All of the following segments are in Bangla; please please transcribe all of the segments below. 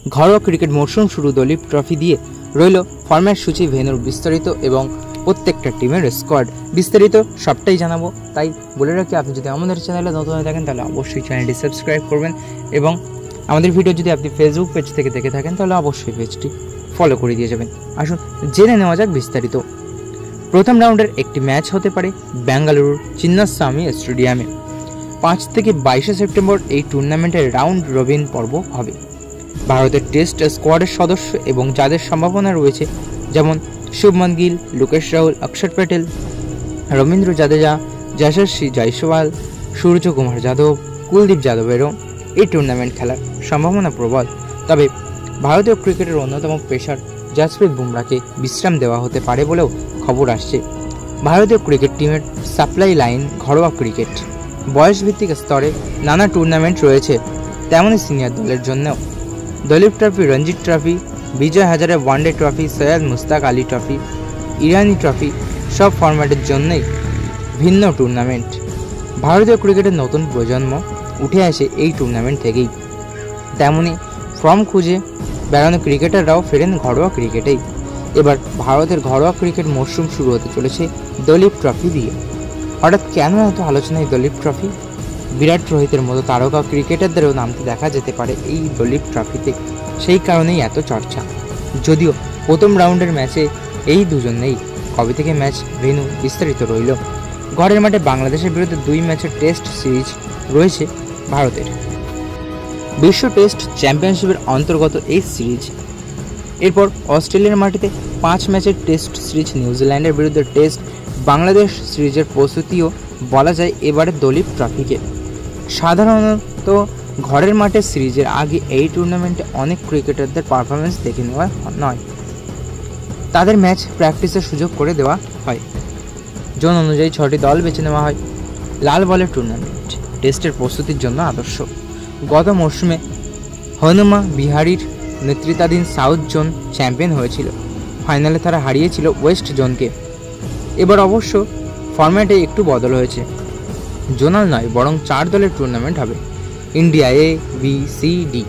ঘরোয়া ক্রিকেট মরশুম শুরু দলীপ ট্রফি দিয়ে রইল ফরম্যাট সূচি, ভেন্যুর বিস্তারিত এবং প্রত্যেকটা টিমের স্কোয়াড বিস্তারিত সবটাই জানাবো। তাই বলে রাখি, আপনি যদি আমাদের চ্যানেলে নতুন হয়ে থাকেন তাহলে অবশ্যই চ্যানেলটি সাবস্ক্রাইব করবেন এবং আমাদের ভিডিও যদি আপনি ফেসবুক পেজ থেকে দেখে থাকেন তাহলে অবশ্যই পেজটি ফলো করে দিয়ে যাবেন। আসুন জেনে নেওয়া যাক বিস্তারিত। প্রথম রাউন্ডের একটি ম্যাচ হতে পারে বেঙ্গালুরুর চিন্নাস্বামী স্টেডিয়ামে। 5 থেকে 22 সেপ্টেম্বর এই টুর্নামেন্টের রাউন্ড রবিন পর্ব হবে। ভারতের টেস্ট স্কোয়াডের সদস্য এবং যাদের সম্ভাবনা রয়েছে যেমন শুভমান গিল, লোকেশ রাহুল, অক্ষর প্যাটেল, রবীন্দ্র জাদেজা, যশস্বী জয়সওয়াল, সূর্যকুমার যাদব, কুলদীপ যাদবেরও এই টুর্নামেন্ট খেলার সম্ভাবনা প্রবল। তবে ভারতীয় ক্রিকেটের অন্যতম পেসার জসপ্রীত বুমরাকে বিশ্রাম দেওয়া হতে পারে বলেও খবর আসছে। ভারতীয় ক্রিকেট টিমের সাপ্লাই লাইন ঘরোয়া ক্রিকেট, বয়সভিত্তিক স্তরে নানা টুর্নামেন্ট রয়েছে, তেমনই সিনিয়র দলের জন্যও Duleep trophy, Ranji trophy, Vijay Hazare one day trophy, Syed Mushtaq Ali trophy, Irani trophy সব ফরম্যাটের জন্যই ভিন্ন টুর্নামেন্ট। ভারতীয় ক্রিকেটের নতুন প্রজন্ম উঠে আসে এই টুর্নামেন্ট থেকেই, তেমনই ফর্ম খুঁজে বেড়ানো ক্রিকেটাররাও ফেরেন ঘরোয়া ক্রিকেটেই। এবার ভারতের ঘরোয়া ক্রিকেট মরশুম শুরু হতে চলেছে দলীপ ট্রফি দিয়ে। হঠাৎ কেন এত আলোচনায় দলীপ ট্রফি? বিরাট রোহিতের মতো তারকা ক্রিকেটারদেরও নামতে দেখা যেতে পারে এই দলীপ ট্রফিতে, সেই কারণেই এত চর্চা। যদিও প্রথম রাউন্ডের ম্যাচে এই দুজন নেই। কবে থেকে ম্যাচ, ভেন্যু বিস্তারিত রইল। ঘরের মাঠে বাংলাদেশের বিরুদ্ধে 2 ম্যাচের টেস্ট সিরিজ রয়েছে ভারতের। বিশ্ব টেস্ট চ্যাম্পিয়নশিপের অন্তর্গত এই সিরিজ। এরপর অস্ট্রেলিয়ার মাটিতে 5 ম্যাচের টেস্ট সিরিজ, নিউজিল্যান্ডের বিরুদ্ধে টেস্ট, বাংলাদেশ সিরিজের প্রস্তুতিও বলা যায় এবারে দলীপ ট্রফিকে। সাধারণত ঘরের মাঠে সিরিজের আগে এই টুর্নামেন্টে অনেক ক্রিকেটারদের পারফরমেন্স দেখে নেওয়া নয়, তাদের ম্যাচ প্র্যাকটিসের সুযোগ করে দেওয়া হয়। জোন অনুযায়ী 6টি দল বেছে নেওয়া হয়। লাল বলের টুর্নামেন্ট টেস্টের প্রস্তুতির জন্য আদর্শ। গত মরশুমে হনুমা বিহারির নেতৃত্বাধীন সাউথ জোন চ্যাম্পিয়ন হয়েছিল। ফাইনালে তারা হারিয়েছিল ওয়েস্ট জোনকে। এবার অবশ্য ফরম্যাটে একটু বদল হয়েছে। জোনাল নয়, বরং 4 দলের টুর্নামেন্ট হবে। ইন্ডিয়া এ, বি, সি, ডি।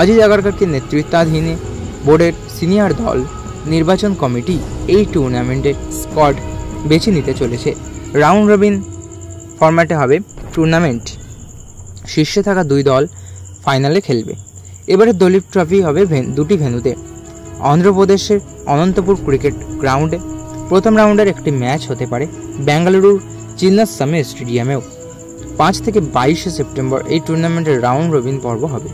অজিত আগারকারকে নেতৃত্বাধীন বোর্ডের সিনিয়র দল নির্বাচন কমিটি এই টুর্নামেন্টের স্কোয়াড বেছে নিতে চলেছে। রাউন্ড রবিন ফরম্যাটে হবে টুর্নামেন্ট। শীর্ষে থাকা 2 দল ফাইনালে খেলবে। এবারে দলীপ ট্রফি হবে 2টি ভেন্যুতে। অন্ধ্রপ্রদেশের অনন্তপুর ক্রিকেট গ্রাউন্ডে প্রথম রাউন্ডের একটি ম্যাচ হতে পারে বেঙ্গালুরুর চিন্নাস্বামী স্টেডিয়ামেও। 5 থেকে 22 সেপ্টেম্বর এই টুর্নামেন্টের রাউন্ড রবিন পর্ব হবে।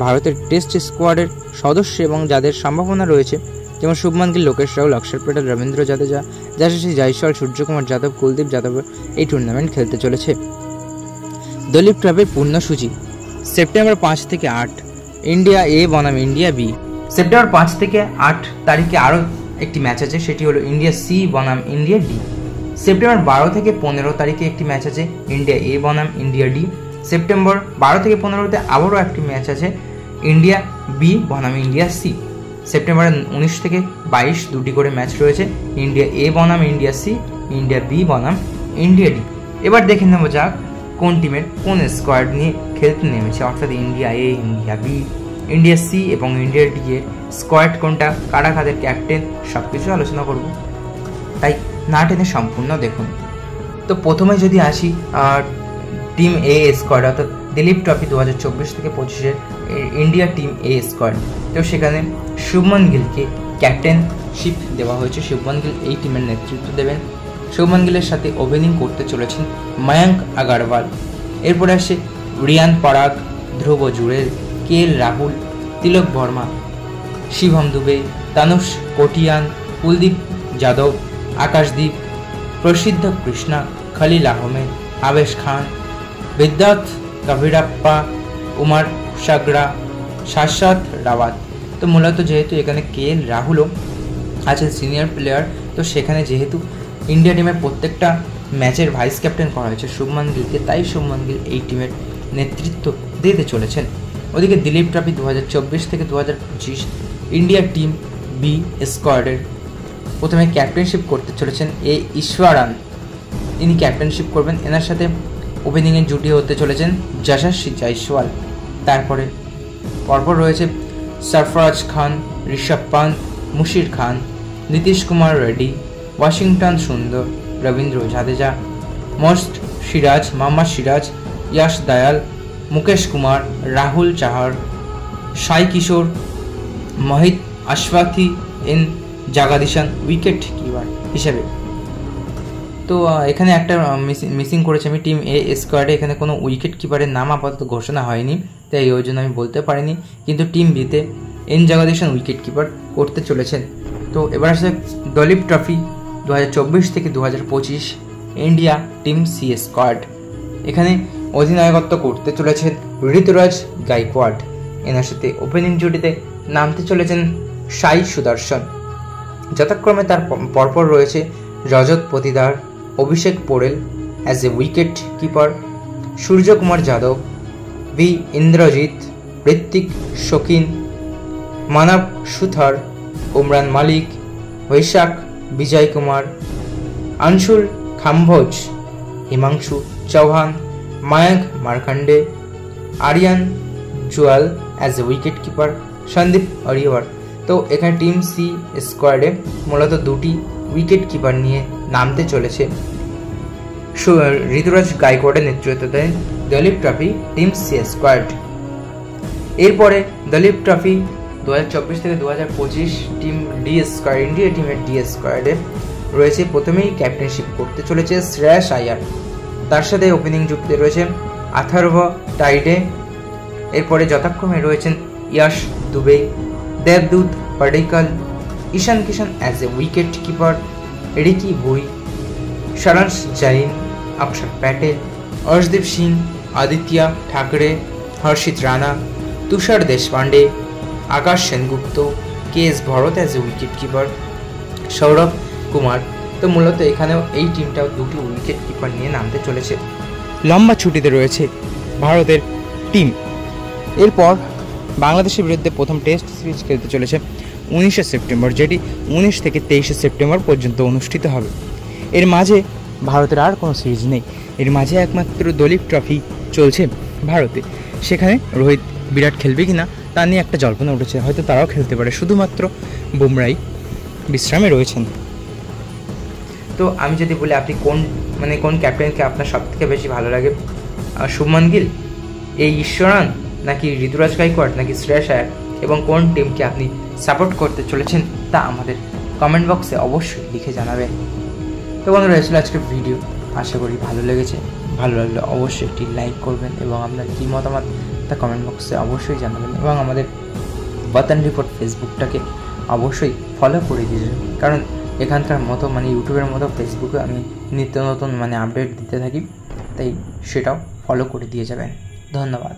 ভারতের টেস্ট স্কোয়াডের সদস্য এবং যাদের সম্ভাবনা রয়েছে যেমন শুভমান গিল, লোকেশ রাহুল, অক্ষর প্যাটেল, রবীন্দ্র জাদেজা, যশস্বী জয়সওয়াল, সূর্যকুমার যাদব, কুলদীপ যাদব এই টুর্নামেন্ট খেলতে চলেছে। দলীপ ট্রফির পূর্ণসূচি। সেপ্টেম্বর 5 থেকে 8 ইন্ডিয়া এ বনাম ইন্ডিয়া বি। সেপ্টেম্বর 5 থেকে 8 তারিখে আরও একটি ম্যাচ আছে, সেটি হলো ইন্ডিয়া সি বনাম ইন্ডিয়া ডি। সেপ্টেম্বর 12 থেকে 15 তারিখে একটি ম্যাচ আছে, ইন্ডিয়া এ বনাম ইন্ডিয়া ডি। সেপ্টেম্বর 12 থেকে 15তে আবারও একটি ম্যাচ আছে, ইন্ডিয়া বি বনাম ইন্ডিয়া সি। সেপ্টেম্বর 19 থেকে 22 2টি করে ম্যাচ রয়েছে, ইন্ডিয়া এ বনাম ইন্ডিয়া সি, ইন্ডিয়া বি বনাম ইন্ডিয়া ডি। এবার দেখে নেব যাক কোন টিমের কোন স্কোয়াড নিয়ে খেলতে নেমেছে, অর্থাৎ ইন্ডিয়া এ, ইন্ডিয়া বি, ইন্ডিয়া সি এবং ইন্ডিয়া ডি এর স্কোয়াড কোনটা, কারা কাদের ক্যাপ্টেন, সব কিছু আলোচনা করব, তাই না টেনে সম্পূর্ণ দেখুন। তো প্রথমে যদি আসি টিম এ স্কোয়াড, অর্থাৎ দিলীপ ট্রফি 2024 থেকে 25-এর ইন্ডিয়া টিম এ স্কোয়াড। তো সেখানে শুভমান গিলকে ক্যাপ্টেনশিপ দেওয়া হয়েছে। শুভমান গিল এই টিমের নেতৃত্ব দেবেন। শুভমান গিলের সাথে ওপেনিং করতে চলেছেন ময়ঙ্ক আগরওয়াল। এরপরে আসে রিয়ান পরাগ, ধ্রুব জুরেল, কে এল রাহুল, তিলক বর্মা, শিভম দুবে, তানুষ কোটিয়ান, কুলদীপ যাদব, আকাশদীপ, প্রসিদ্ধ কৃষ্ণা, খলিল আহমেদ, আবেশ খান, বিদ্যার্থ কাভিরাপ্পা, উমার সাগরা, শাশ্বত রাওয়াত। তো মূলত যেহেতু এখানে কে এল রাহুলও আছেন সিনিয়র প্লেয়ার, তো সেখানে যেহেতু ইন্ডিয়া টিমের প্রত্যেকটা ম্যাচের ভাইস ক্যাপ্টেন করা হয়েছে শুভমান গিলকে, তাই শুভমান গিল এই টিমের নেতৃত্ব দিতে চলেছেন। ওদিকে দিলীপ ট্রফি 2024 থেকে 2025 ইন্ডিয়া টিম বি স্কোয়াডের প্রথমে ক্যাপ্টেনশিপ করতে চলেছেন এ ঈশ্বরান, ইনি ক্যাপ্টেনশিপ করবেন। এনার সাথে ওপেনিংয়ের জুটি হতে চলেছেন যশস্বী জয়সওয়াল। তারপরে পরপর রয়েছে सरफराज खान, ऋषभ पंत, मुशीर खान, नीतीश कुमार रेड्डी, वाशिंगटन सुंदर, रविंद्र जडेजा, मोहम्मद सिराज, यश दयाल, मुकेश कुमार, राहुल चाहर, साई किशोर, मोहित अश्वथी इन জাগাদিশান উইকেট কিপার হিসেবে। তো এখানে একটা মিসিং করেছি আমি, টিম এ স্কোয়াডে এখানে কোনো উইকেট কিপারের নাম আপাতত ঘোষণা হয়নি, তাই ওই জন্য আমি বলতে পারিনি, কিন্তু টিম বিতে এন জাগাদিশান উইকেট কিপার করতে চলেছেন। তো এবার আসছে দলীপ ট্রফি 2024 থেকে 2025 ইন্ডিয়া টিম সি স্কোয়াড। এখানে অধিনায়কত্ব করতে চলেছেন ঋতুরাজ গাইকোয়াড, এনার সাথে ওপেনিং জুটিতে নামতে চলেছেন সাই সুদর্শন। যথাক্রমে তার পরপর রয়েছে Rajat Patidar, Abhishek Porel as a wicket keeper, Suryakumar Yadav, B Indrajith, Hrithik Shokeen, Manav Suthar, Umran Malik, Vyshak Vijay Kumar, Anshul Kamboj, Himanshu Chauhan, Mayank Markande, Aryan Juyal as a wicket keeper, Sandeep Warrier. तो एखाने टीम सी स्कोयाडे मूलत दुटी उइकेट कीपर निये नामते चलेछे ऋतुराज गायकवाड़ेर नेतृत्वे दलीप ट्रफी टीम सी स्कोयाड। एरपरे दलीप ट्रफी 2024 থেকে 2025 टीम डी स्कोयाड इंडिया टीमेर डी स्कोयाडे রয়েছে। প্রথমেই ক্যাপ্টেনশিপ করতে চলেছে শ্রেয়াস আয়ার, তার সাথে ওপেনিং জুটিতে রয়েছে আথার্ভ টাইডে। এরপরে যথাক্রমে রয়েছেন ইয়াশ দুবে, দেবদূত Padikkal, Ishan Kishan as a wicket keeper, Ricky Bhui, Saransh Jain, Axar Patel, Arshdeep Singh, Aditya Thakare, Harshit Rana, Tushar Deshpande, Akash Sengupta, K S Bharat as a wicket keeper, Saurabh Kumar. তো মূলত এখানেও এই টিমটাও দুটি উইকেট কিপার নিয়ে নামতে চলেছে। লম্বা ছুটিতে রয়েছে ভারতের টিম। এরপর বাংলাদেশের বিরুদ্ধে প্রথম টেস্ট সিরিজ খেলতে চলেছে 19শে সেপ্টেম্বর, যেটি 19 থেকে 23শে সেপ্টেম্বর পর্যন্ত অনুষ্ঠিত হবে। এর মাঝে ভারতের আর কোনো সিরিজ নেই, এর মাঝে একমাত্র দলীপ ট্রফি চলছে ভারতে। সেখানে রোহিত বিরাট খেলবে কিনা তা নিয়ে একটা জল্পনা উঠেছে, হয়তো তারাও খেলতে পারে, শুধুমাত্র বুমরাই বিশ্রামে রয়েছেন। তো আমি যদি বলি আপনি কোন ক্যাপ্টেনকে আপনার সবথেকে বেশি ভালো লাগে, শুভমান গিল, এই ঈশ্বরান, নাকি ঋতুরাজ গাইকোয়াড, নাকি শ্রেয়াস আয়ার, এবং কোন টিমকে আপনি সাপোর্ট করতে চলেছেন তা আমাদের কমেন্ট বক্সে অবশ্যই লিখে জানাবেন। তো বন্ধুরা, এই ছিল আজকের ভিডিও, আশা করি ভালো লেগেছে। ভালো লাগলে অবশ্যই একটি লাইক করবেন এবং আপনার কী মতামত তা কমেন্ট বক্সে অবশ্যই জানাবেন, এবং আমাদের ওয়াতান রিপোর্ট ফেসবুকটাকে অবশ্যই ফলো করে দিয়েছেন, কারণ এখানকার মতো ইউটিউবের মতো ফেসবুকে আমি নিত্য নতুন আপডেট দিতে থাকি, তাই সেটাও ফলো করে দিয়ে যাবেন। ধন্যবাদ।